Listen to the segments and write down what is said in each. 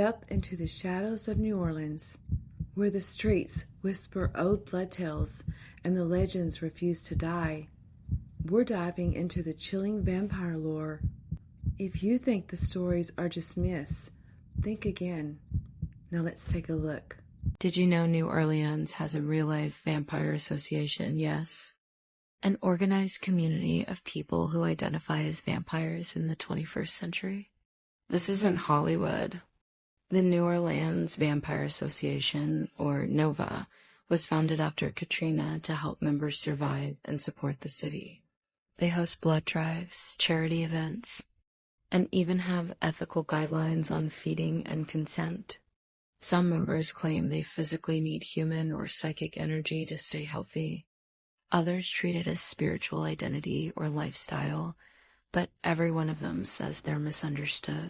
step into the shadows of New Orleans, where the streets whisper old blood tales and the legends refuse to die. We're diving into the chilling vampire lore. If you think the stories are just myths, think again. Now let's take a look. Did you know New Orleans has a real-life vampire association? Yes. An organized community of people who identify as vampires in the 21st century. This isn't Hollywood. The New Orleans Vampire Association, or NOVA, was founded after Katrina to help members survive and support the city. They host blood drives, charity events, and even have ethical guidelines on feeding and consent. Some members claim they physically need human or psychic energy to stay healthy. Others treat it as spiritual identity or lifestyle, but every one of them says they're misunderstood.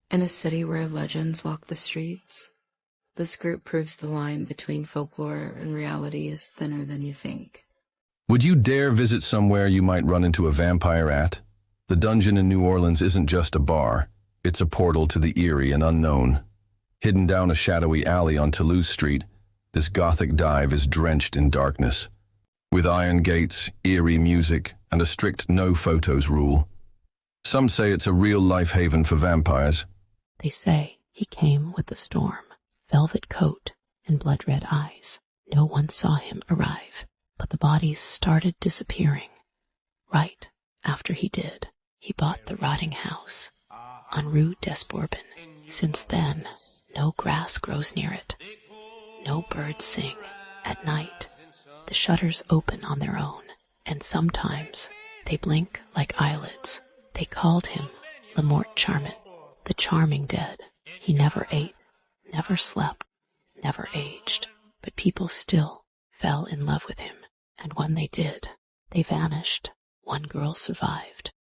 In a city where legends walk the streets, this group proves the line between folklore and reality is thinner than you think. Would you dare visit somewhere you might run into a vampire at? The dungeon in New Orleans isn't just a bar. It's a portal to the eerie and unknown. Hidden down a shadowy alley on Toulouse Street, this gothic dive is drenched in darkness. With iron gates, eerie music, and a strict no photos rule. Some say it's a real-life haven for vampires. They say he came with the storm, velvet coat and blood-red eyes. No one saw him arrive, but the bodies started disappearing. Right after he did, he bought the rotting house on Rue des Bourbons. Since then, no grass grows near it. No birds sing. At night, the shutters open on their own, and sometimes they blink like eyelids. They called him Le Mort Charmant, the charming dead. He never ate, never slept, never aged, but people still fell in love with him, and when they did, they vanished. One girl survived.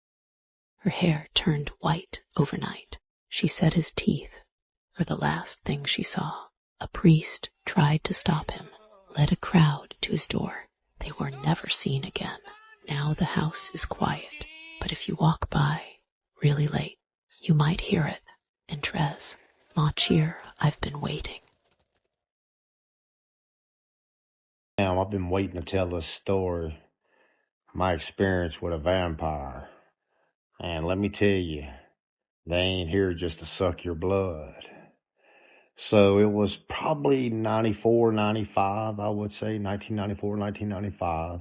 Her hair turned white overnight. She said his teeth were the last thing she saw. A priest tried to stop him, led a crowd to his door. They were never seen again. Now the house is quiet, but if you walk by really late, you might hear it. And Trez, ma cheer, I've been waiting. Now, I've been waiting to tell this story, my experience with a vampire. And let me tell you, they ain't here just to suck your blood. So it was probably 94, 95, I would say, 1994, 1995.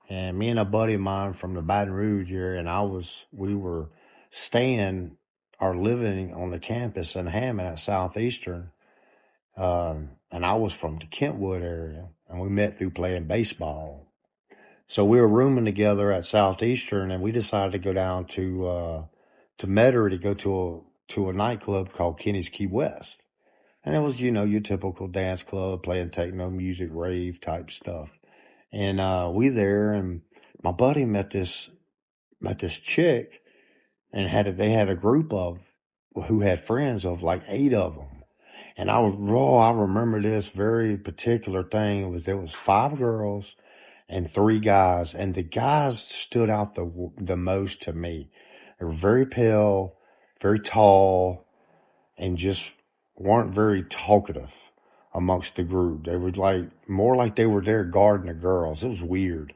And me and a buddy of mine from the Baton Rouge area, and we were staying or living on the campus in Hammond at Southeastern. And I was from the Kentwood area, and we met through playing baseball. So we were rooming together at Southeastern, and we decided to go down to Metairie to go to a nightclub called Kenny's Key West. And it was, your typical dance club, playing techno music, rave type stuff. And we there, and my buddy met this chick, and they had a group who had friends of like 8 of them. And I remember this very particular thing. There was 5 girls and 3 guys, and the guys stood out the most to me. They were very pale, very tall, and just weren't very talkative amongst the group. They were more like they were there guarding the girls. It was weird.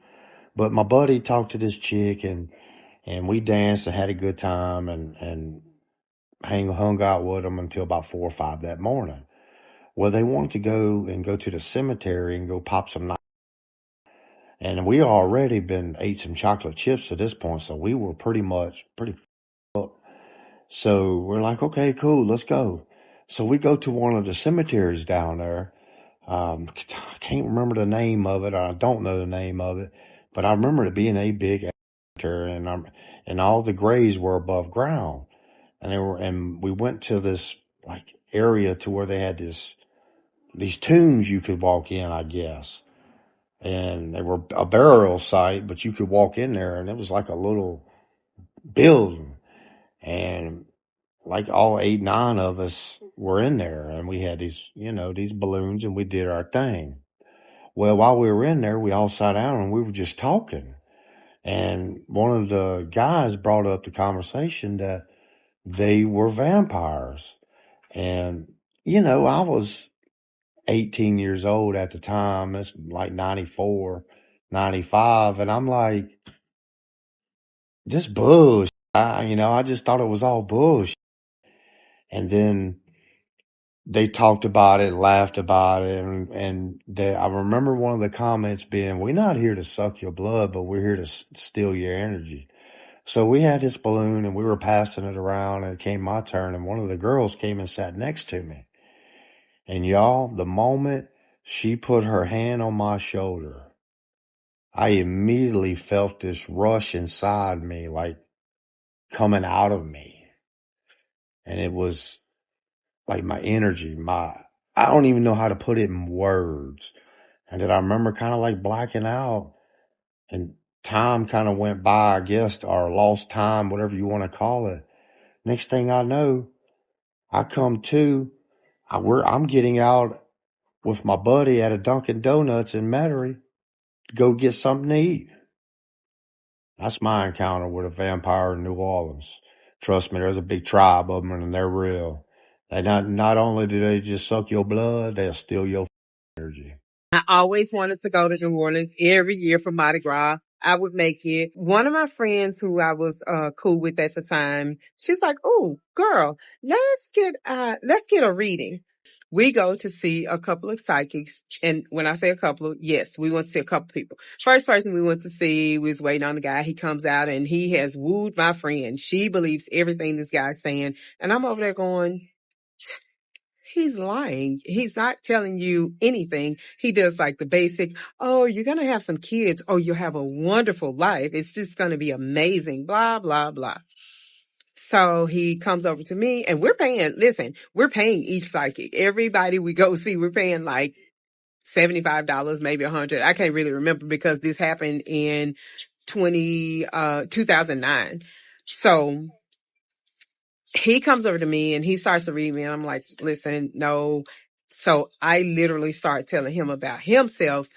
But my buddy talked to this chick, and we danced and had a good time, and hung out with them until about 4 or 5 that morning. Well, they wanted to go to the cemetery and go pop some night. And we already ate some chocolate chips at this point, so we were pretty up. So we're like, okay, cool, let's go. So we go to one of the cemeteries down there. I can't remember the name of it. I don't know the name of it, but I remember it being a big cemetery, and all the graves were above ground. And we went to this area to where they had these tombs you could walk in, I guess. And they were a burial site, but you could walk in there, and it was like a little building. And all 8, 9 of us were in there, and we had these balloons, and we did our thing. Well, while we were in there, we all sat down and we were just talking. And one of the guys brought up the conversation that they were vampires. And, you know, I was 18 years old at the time. It's like 94, 95. And I'm like, this bullshit. I just thought it was all bullshit. And then they talked about it, laughed about it. I remember one of the comments being, we're not here to suck your blood, but we're here to steal your energy. So we had this balloon and we were passing it around, and it came my turn, and one of the girls came and sat next to me. And y'all, the moment she put her hand on my shoulder, I immediately felt this rush inside me, like coming out of me. And it was like my energy, I don't even know how to put it in words. And then I remember kind of like blacking out, and time kind of went by, I guess, or lost time, whatever you want to call it. Next thing I know, I come to, I'm getting out with my buddy at a Dunkin' Donuts in Metairie to go get something to eat. That's my encounter with a vampire in New Orleans. Trust me, there's a big tribe of them, and they're real. They not only do they just suck your blood, they'll steal your energy. I always wanted to go to New Orleans every year for Mardi Gras. I would make it. One of my friends who I was cool with at the time, she's like, "Oh, girl, let's get a reading." We go to see a couple of psychics, and when I say a couple, yes, we went to see a couple people. First person we went to see, we was waiting on the guy. He comes out and he has wooed my friend. She believes everything this guy's saying, and I'm over there going, he's lying. He's not telling you anything. He does like the basic, oh, you're going to have some kids. Oh, you'll have a wonderful life. It's just going to be amazing. Blah, blah, blah. So he comes over to me and we're paying each psychic. Everybody we go see, we're paying like $75, maybe $100. I can't really remember because this happened in 2009. So he comes over to me and he starts to read me, and I'm like, listen, no. So I literally start telling him about himself,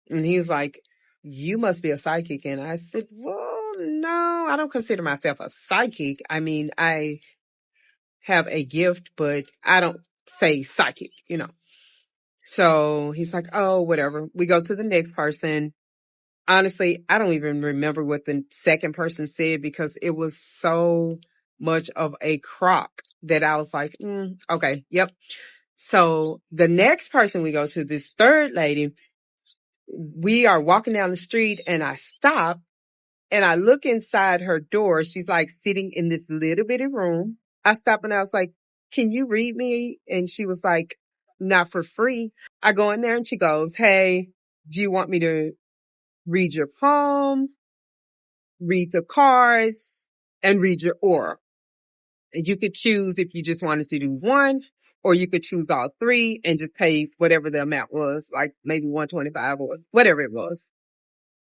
and he's like, you must be a psychic. And I said, well, no, I don't consider myself a psychic. I mean, I have a gift, but I don't say psychic, So he's like, oh, whatever. We go to the next person. Honestly, I don't even remember what the second person said because it was so much of a crock that I was like, okay, yep. So the next person we go to, this third lady, we are walking down the street and I stop and I look inside her door. She's like sitting in this little bitty room. I stop and I was like, can you read me? And she was like, not for free. I go in there and she goes, hey, do you want me to read your palm, read the cards, and read your aura? And you could choose if you just wanted to do one, or you could choose all three and just pay whatever the amount was, like maybe $125 or whatever it was.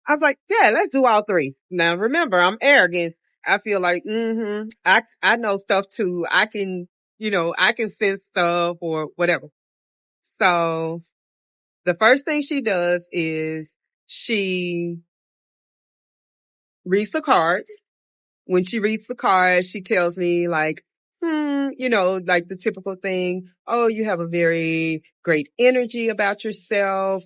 I was like, yeah, let's do all three. Now remember, I'm arrogant. I feel like, I know stuff too. I can sense stuff or whatever. So the first thing she does is she reads the cards. When she reads the cards, she tells me like, like the typical thing. Oh, you have a very great energy about yourself,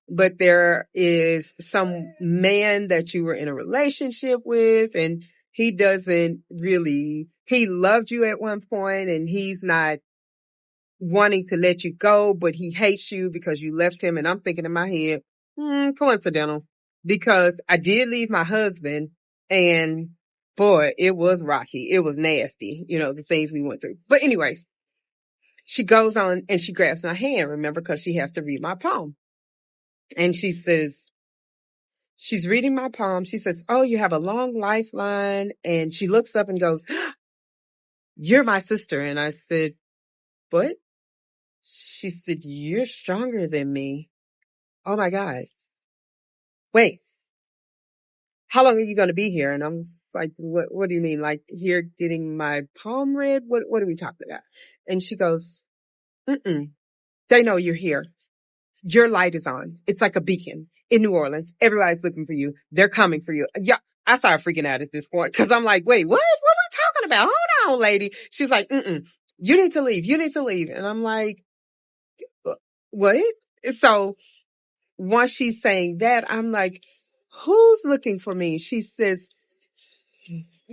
but there is some man that you were in a relationship with and he loved you at one point and he's not wanting to let you go, but he hates you because you left him. And I'm thinking in my head, coincidental, because I did leave my husband and boy, it was rocky. It was nasty, the things we went through. But anyways, she goes on and she grabs my hand, remember, because she has to read my palm. And she says, she's reading my palm. She says, oh, you have a long lifeline. And she looks up and goes, you're my sister. And I said, what? She said, you're stronger than me. Oh my God. Wait, how long are you going to be here? And I'm like, what do you mean? Like here getting my palm read? What are we talking about? And she goes, they know you're here. Your light is on. It's like a beacon in New Orleans. Everybody's looking for you. They're coming for you. Yeah. I started freaking out at this point because I'm like, wait, what are we talking about? Hold on, lady. She's like, you need to leave. You need to leave. And I'm like, what? So once she's saying that, I'm like, who's looking for me? She says,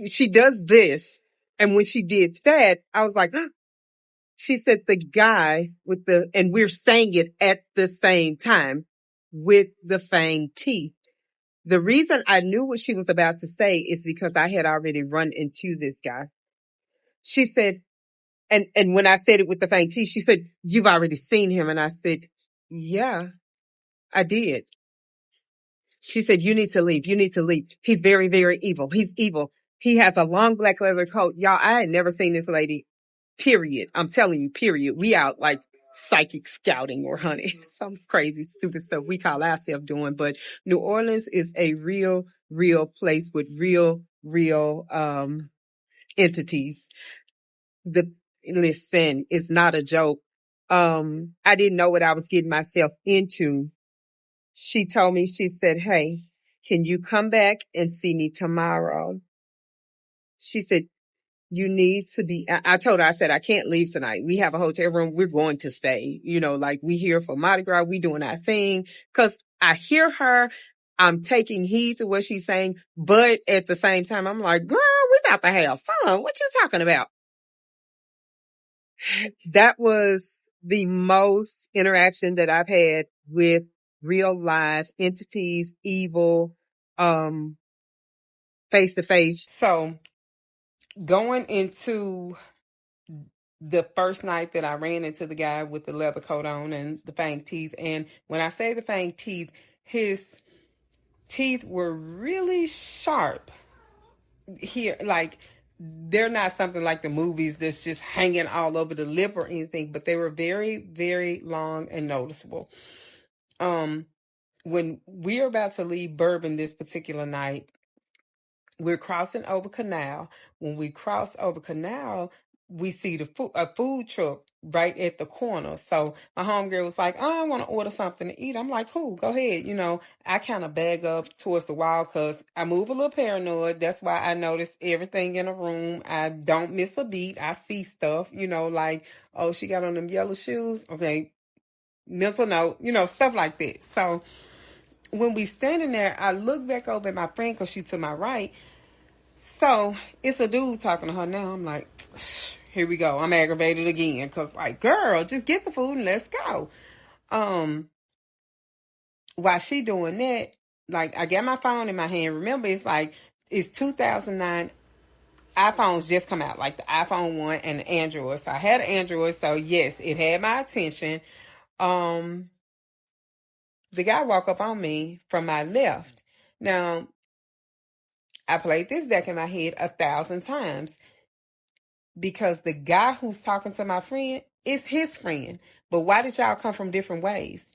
she does this. And when she did that, I was like, she said the guy with and we're saying it at the same time, with the fang teeth. The reason I knew what she was about to say is because I had already run into this guy. She said, and when I said it with the fang teeth, she said, you've already seen him. And I said, yeah, I did. She said, you need to leave. You need to leave. He's very, very evil. He's evil. He has a long black leather coat. Y'all, I had never seen this lady, period. I'm telling you, period. We out like psychic scouting or hunting. Some crazy, stupid stuff we call ourselves doing. But New Orleans is a real, real place with real, entities. Listen, it's not a joke. I didn't know what I was getting myself into. She told me, she said, hey, can you come back and see me tomorrow? She said, you need to be, I told her, I said, I can't leave tonight. We have a hotel room. We're going to stay, like we here for Mardi Gras. We doing our thing. Cause I hear her. I'm taking heed to what she's saying. But at the same time, I'm like, girl, we about to have fun. What you talking about? That was the most interaction that I've had with real live entities, evil, face to face. So going into the first night that I ran into the guy with the leather coat on and the fang teeth. And when I say the fang teeth, his teeth were really sharp here. Like, they're not something like the movies that's just hanging all over the lip or anything, but they were very, very long and noticeable. When we're about to leave Bourbon this particular night, we're crossing over Canal. When we cross over Canal, we see a food truck right at the corner. So my homegirl was like, oh, I want to order something to eat. I'm like, cool, go ahead. I kind of bag up towards the wall because I move a little paranoid. That's why I notice everything in a room. I don't miss a beat. I see stuff, like, oh, she got on them yellow shoes. Okay, mental note, stuff like that. So when we standing there, I look back over at my friend because she's to my right. So it's a dude talking to her now. I'm like, here we go. I'm aggravated again because, like, girl, just get the food and let's go. While she doing that, like, I got my phone in my hand. Remember, it's 2009. iPhones just come out, like the iPhone 1 and the Android. So I had an Android, so yes, it had my attention. The guy walked up on me from my left. Now, I played this back in my head 1,000 times because the guy who's talking to my friend is his friend. But why did y'all come from different ways?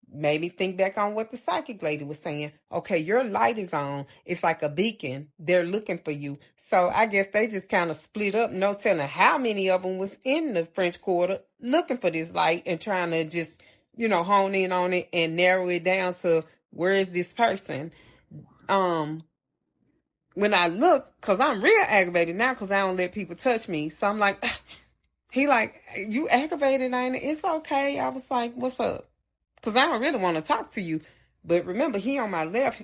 Made me think back on what the psychic lady was saying. Okay, your light is on. It's like a beacon. They're looking for you. So I guess they just kind of split up. No telling how many of them was in the French Quarter looking for this light and trying to just, hone in on it and narrow it down to where is this person. When I look, because I'm real aggravated now because I don't let people touch me. So I'm like, he like, you aggravated, ain't it? It's okay. I was like, what's up? Because I don't really want to talk to you. But remember, he on my left,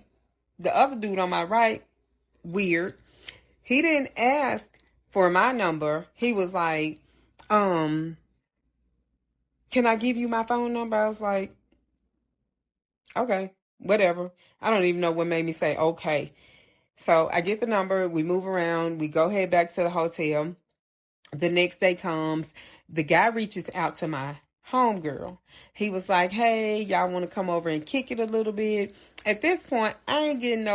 the other dude on my right, weird. He didn't ask for my number. He was like, can I give you my phone number? I was like, okay, whatever. I don't even know what made me say, okay. So I get the number. We move around. We go head back to the hotel. The next day comes. The guy reaches out to my homegirl. He was like, hey, y'all want to come over and kick it a little bit? At this point, I ain't getting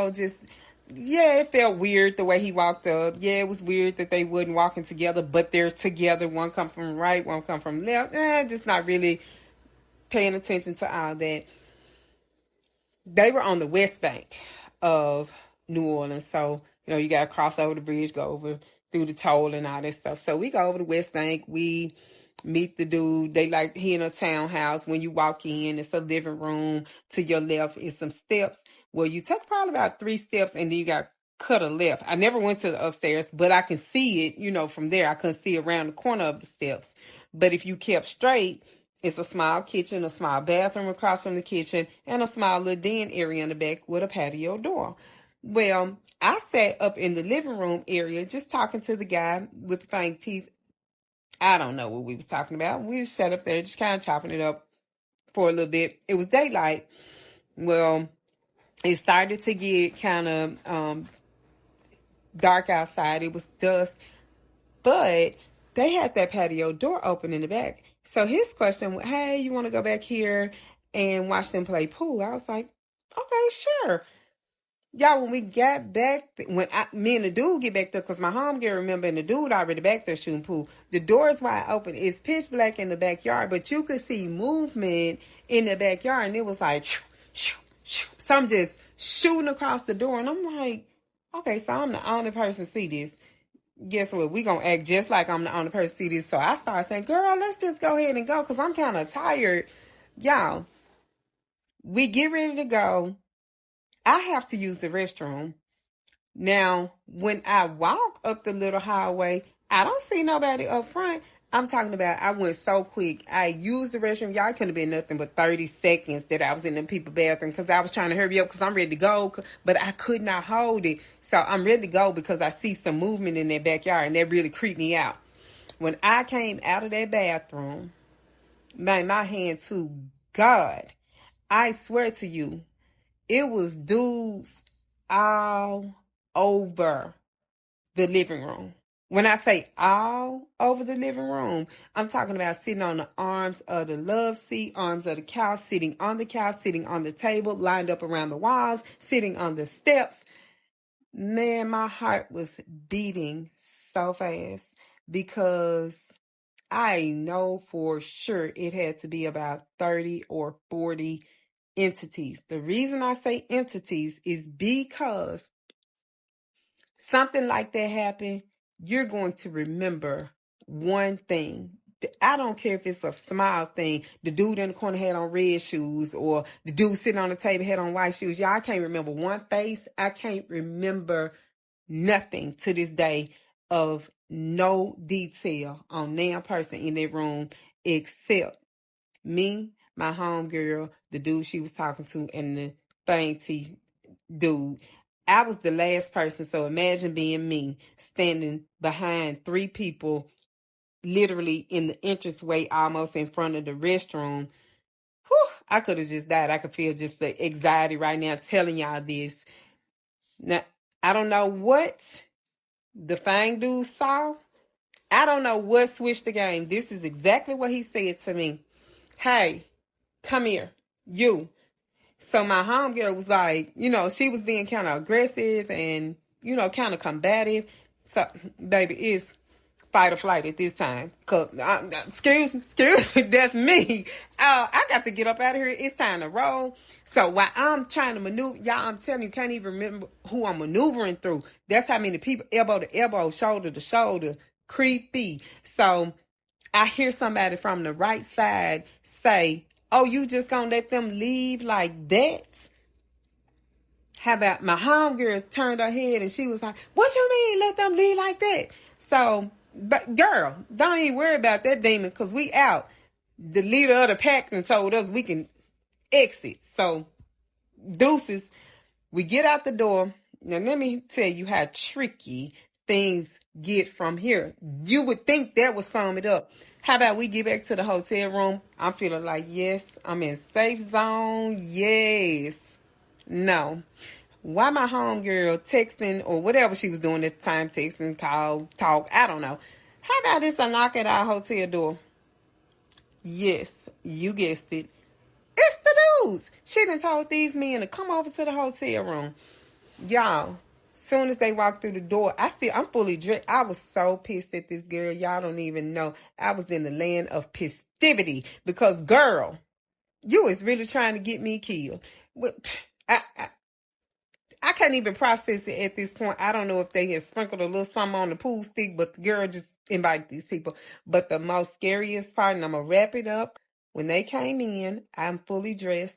it felt weird the way he walked up. Yeah, it was weird that they wasn't walking together, but they're together. One come from right, one come from left. Just not really paying attention to all that. They were on the west bank of New Orleans. So, you got to cross over the bridge, go over through the toll and all that stuff. So we go over the west bank. We meet the dude. He in a townhouse. When you walk in, it's a living room. To your left is some steps. Well, you take probably about 3 steps and then you got could have left. I never went to the upstairs, but I can see it, from there. I couldn't see around the corner of the steps. But if you kept straight, it's a small kitchen, a small bathroom across from the kitchen, and a small little den area in the back with a patio door. Well, I sat up in the living room area just talking to the guy with the fang teeth. I don't know what we was talking about. We just sat up there just kind of chopping it up for a little bit. It was daylight. Well, it started to get kind of dark outside. It was dusk. But they had that patio door open in the back. So his question was, hey, you want to go back here and watch them play pool? I was like, okay, sure. Y'all, when we got back, me and the dude get back there, because my homegirl remember, and the dude already back there shooting pool. The door is wide open. It's pitch black in the backyard, but you could see movement in the backyard, and it was like, shoo, shoo, shoo. So I'm just shooting across the door, and I'm like, okay, so I'm the only person see this. Guess what? We gonna act just like I'm the only person see this. So I started saying, girl, let's just go ahead and go, because I'm kind of tired. Y'all, we get ready to go. I have to use the restroom. Now, when I walk up the little hallway, I don't see nobody up front. I'm talking about I went so quick. I used the restroom. Y'all couldn't have been nothing but 30 seconds that I was in the people's bathroom, because I was trying to hurry up because I'm ready to go, but I could not hold it. So I'm ready to go because I see some movement in that backyard, and that really creeped me out. When I came out of that bathroom, man, my hand to God, I swear to you, it was dudes all over the living room. When I say all over the living room, I'm talking about sitting on the arms of the love seat, arms of the couch, sitting on the couch, sitting on the table, lined up around the walls, sitting on the steps. Man, my heart was beating so fast, because I know for sure it had to be about 30 or 40 entities. The reason I say entities is because something like that happened, you're going to remember one thing. I don't care if it's a small thing. The dude in the corner had on red shoes, or the dude sitting on the table had on white shoes. Y'all, I can't remember one face. I can't remember nothing to this day of no detail on damn person in that room except me, my homegirl, the dude she was talking to, and the fainty dude. I was the last person, so imagine being me, standing behind three people, literally in the entranceway, almost in front of the restroom. Whew, I could have just died. I could feel just the anxiety right now telling y'all this. Now, I don't know what the fang dude saw. I don't know what switched the game. This is exactly what he said to me. Hey, come here, you. So my homegirl was like, she was being kind of aggressive and, kind of combative. So, baby, it's fight or flight at this time. Excuse me, that's me. I got to get up out of here. It's time to roll. So while I'm trying to maneuver, y'all, I'm telling you, can't even remember who I'm maneuvering through. That's how many people, elbow to elbow, shoulder to shoulder, creepy. So I hear somebody from the right side say, oh, you just gonna let them leave like that? How about my homegirl turned her head and she was like, what you mean let them leave like that? So, but girl, don't even worry about that demon, because we out. The leader of the pack and told us we can exit. So, deuces, we get out the door. Now, let me tell you how tricky things get from here. You would think that would sum it up. How about we get back to the hotel room? I'm feeling like, yes, I'm in safe zone. Yes. No. Why my homegirl texting or whatever she was doing at the time, texting, call, talk, I don't know. How about this a knock at our hotel door? Yes, you guessed it. It's the dudes. She done told these men to come over to the hotel room. Y'all, soon as they walked through the door, I'm fully dressed. I was so pissed at this girl. Y'all don't even know. I was in the land of festivity because, girl, you was really trying to get me killed. I can't even process it at this point. I don't know if they had sprinkled a little something on the pool stick, but the girl just invited these people. But the most scariest part, and I'm going to wrap it up, when they came in, I'm fully dressed.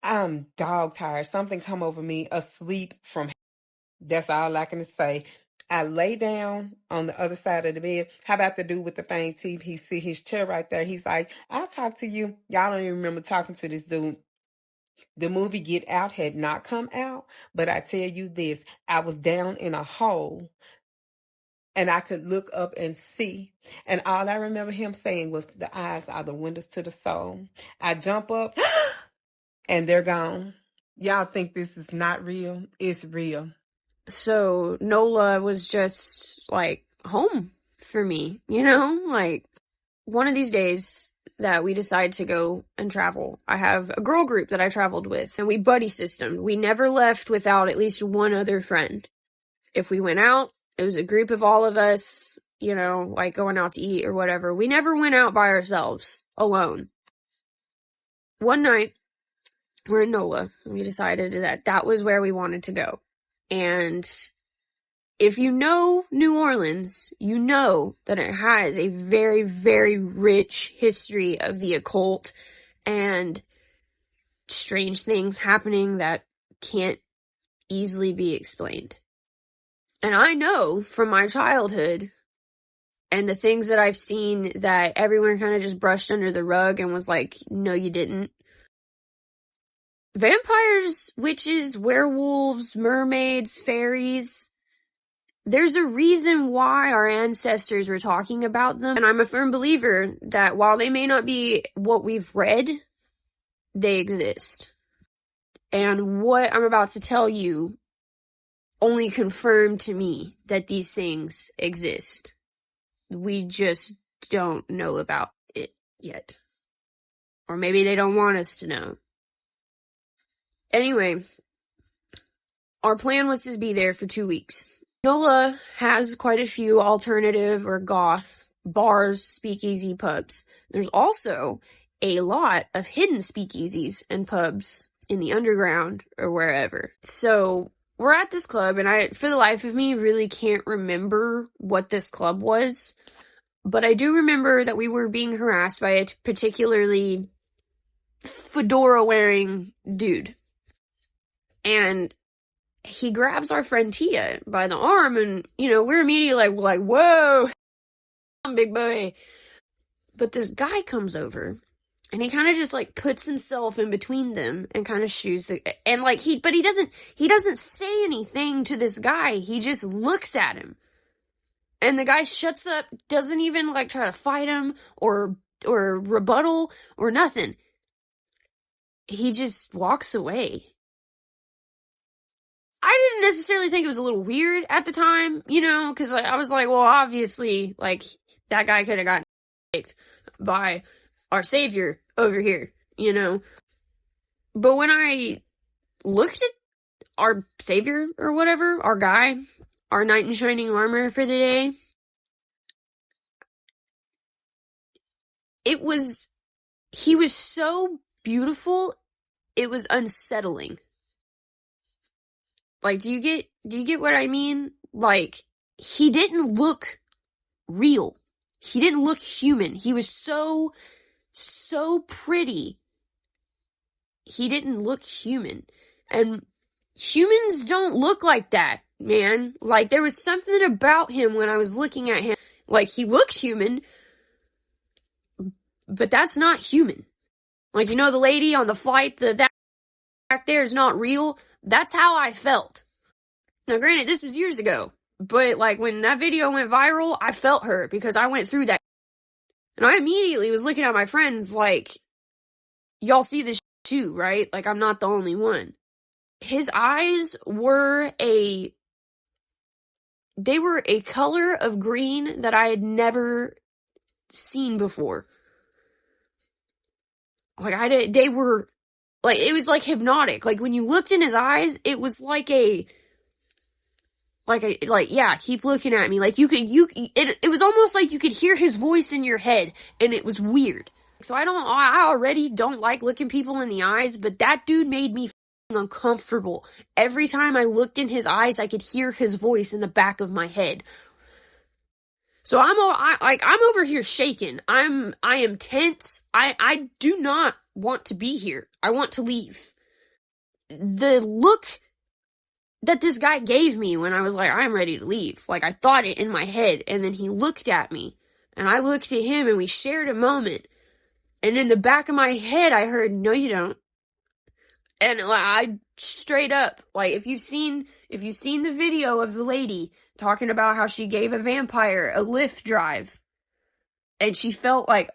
I'm dog tired. Something come over me, asleep from That's all I can say. I lay down on the other side of the bed. How about the dude with the fang teeth? He see his chair right there. He's like, I'll talk to you. Y'all don't even remember talking to this dude. The movie Get Out had not come out, but I tell you this, I was down in a hole and I could look up and see. And all I remember him saying was, the eyes are the windows to the soul. I jump up and they're gone. Y'all think this is not real? It's real. So NOLA was just like home for me, you know? Like one of these days that we decide to go and travel, I have a girl group that I traveled with and we buddy systemed. We never left without at least one other friend. If we went out, it was a group of all of us, you know, like going out to eat or whatever. We never went out by ourselves, alone. One night, we're in NOLA, and we decided that was where we wanted to go. And if you know New Orleans, you know that it has a very, very rich history of the occult and strange things happening that can't easily be explained. And I know from my childhood and the things that I've seen that everyone kind of just brushed under the rug and was like, no, you didn't. Vampires, witches, werewolves, mermaids, fairies, there's a reason why our ancestors were talking about them. And I'm a firm believer that while they may not be what we've read, they exist. And what I'm about to tell you only confirmed to me that these things exist. We just don't know about it yet. Or maybe they don't want us to know. Anyway, our plan was to be there for 2 weeks. NOLA has quite a few alternative or goth bars, speakeasy, pubs. There's also a lot of hidden speakeasies and pubs in the underground or wherever. So we're at this club, and I, for the life of me, really can't remember what this club was. But I do remember that we were being harassed by a particularly fedora-wearing dude. And he grabs our friend Tia by the arm, and, you know, we're immediately like, whoa, big boy. But this guy comes over, and he kind of just, like, puts himself in between them and kind of shoos the, and, like, he doesn't say anything to this guy. He just looks at him. And the guy shuts up, doesn't even, like, try to fight him or rebuttal or nothing. He just walks away. I didn't necessarily think it was a little weird at the time, you know, because like, I was like, well, obviously, like, that guy could have gotten kicked by our savior over here, you know. But when I looked at our savior or whatever, our guy, our knight in shining armor for the day, he was so beautiful, it was unsettling. Like, do you get what I mean? Like, he didn't look real. He didn't look human. He was so pretty. He didn't look human. And humans don't look like that, man. Like, there was something about him when I was looking at him. Like, he looks human, but that's not human. Like, you know, the lady on the flight, that back there is not real. That's how I felt. Now, granted, this was years ago, but, like, when that video went viral, I felt her, because I went through that. And I immediately was looking at my friends like, y'all see this too, right? Like, I'm not the only one. His eyes were a color of green that I had never seen before. Like, they were, like, it was like hypnotic. Like, when you looked in his eyes, it was like yeah, keep looking at me. Like, it was almost like you could hear his voice in your head, and it was weird. So I already don't like looking people in the eyes, but that dude made me uncomfortable. Every time I looked in his eyes, I could hear his voice in the back of my head. So I'm over here shaking. I am tense. I do not want to be here. I want to leave. The look that this guy gave me when I was like, I'm ready to leave. Like, I thought it in my head, and then he looked at me, and I looked at him, and we shared a moment. And in the back of my head, I heard, no, you don't. And I straight up, like, if you've seen the video of the lady talking about how she gave a vampire a lift drive, and she felt like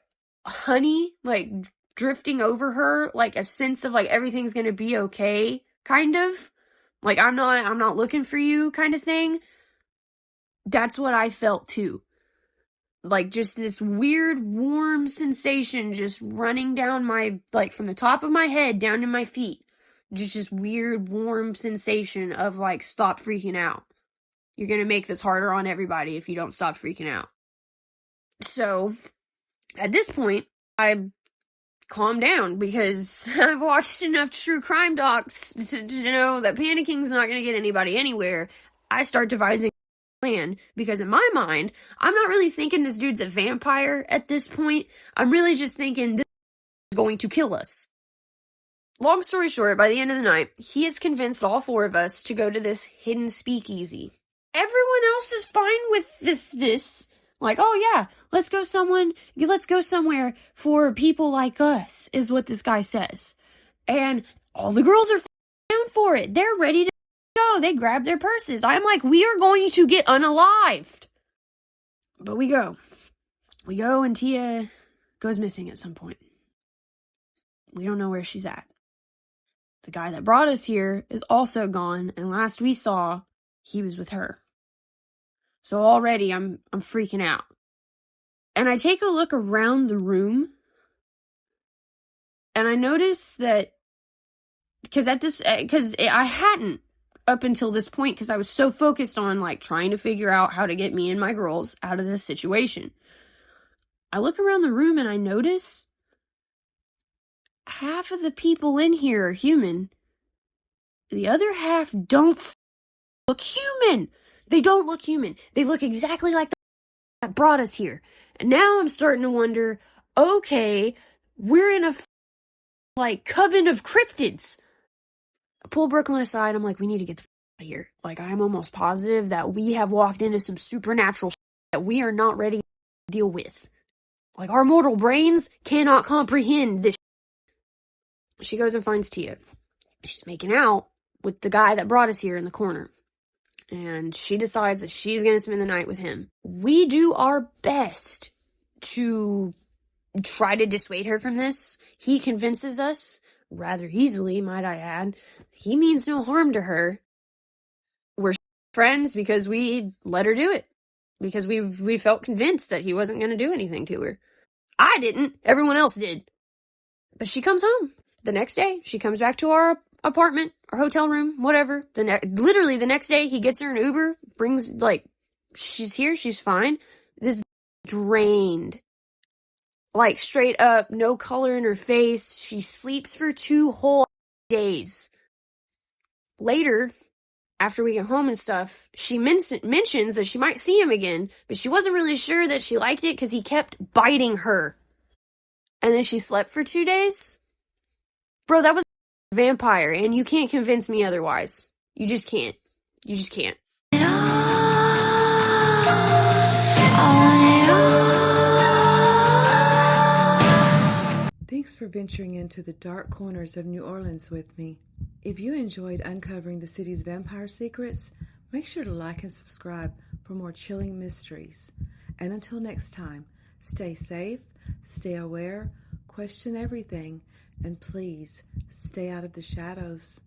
honey, like, drifting over her, like a sense of like everything's gonna be okay, kind of. Like, I'm not looking for you kind of thing. That's what I felt too. Like, just this weird, warm sensation just running down my, like, from the top of my head down to my feet. Just this weird, warm sensation of, like, stop freaking out. You're gonna make this harder on everybody if you don't stop freaking out. So, at this point, I calmed down because I've watched enough true crime docs to know that panicking's not gonna get anybody anywhere. I start devising plan, because in my mind, I'm not really thinking this dude's a vampire at this point. I'm really just thinking this is going to kill us. Long story short, by the end of the night, he has convinced all four of us to go to this hidden speakeasy. Everyone else is fine with this. Like, oh yeah, let's go somewhere for people like us, is what this guy says. And all the girls are down for it. They're ready to go. They grab their purses. I'm like, we are going to get unalived. But we go, and Tia goes missing at some point. We don't know where she's at. The guy that brought us here is also gone, and last we saw, he was with her. So already I'm freaking out. And I take a look around the room, and I notice that, because I hadn't up until this point, because I was so focused on, like, trying to figure out how to get me and my girls out of this situation. I look around the room and I notice half of the people in here are human. The other half don't look human. They don't look human. They look exactly like the that brought us here. And now I'm starting to wonder, okay, we're in a like coven of cryptids. I pull Brooklyn aside. I'm like, we need to get the out of here. Like, I'm almost positive that we have walked into some supernatural that we are not ready to deal with. Like, our mortal brains cannot comprehend this. She goes and finds Tia. She's making out with the guy that brought us here in the corner. And she decides that she's going to spend the night with him. We do our best to try to dissuade her from this. He convinces us, rather easily, might I add. He means no harm to her. We're friends because we let her do it. Because we felt convinced that he wasn't going to do anything to her. I didn't. Everyone else did. But she comes home. The next day, she comes back to our apartment, or hotel room, whatever. Literally the next day, he gets her an Uber, she's here, she's fine. This drained. Like, straight up, no color in her face. She sleeps for 2 whole days. Later, after we get home and stuff, she mentions that she might see him again, but she wasn't really sure that she liked it because he kept biting her. And then she slept for 2 days? Bro, that was a vampire, and you can't convince me otherwise. You just can't. You just can't. Thanks for venturing into the dark corners of New Orleans with me. If you enjoyed uncovering the city's vampire secrets, make sure to like and subscribe for more chilling mysteries. And until next time, stay safe, stay aware, question everything, and please stay out of the shadows.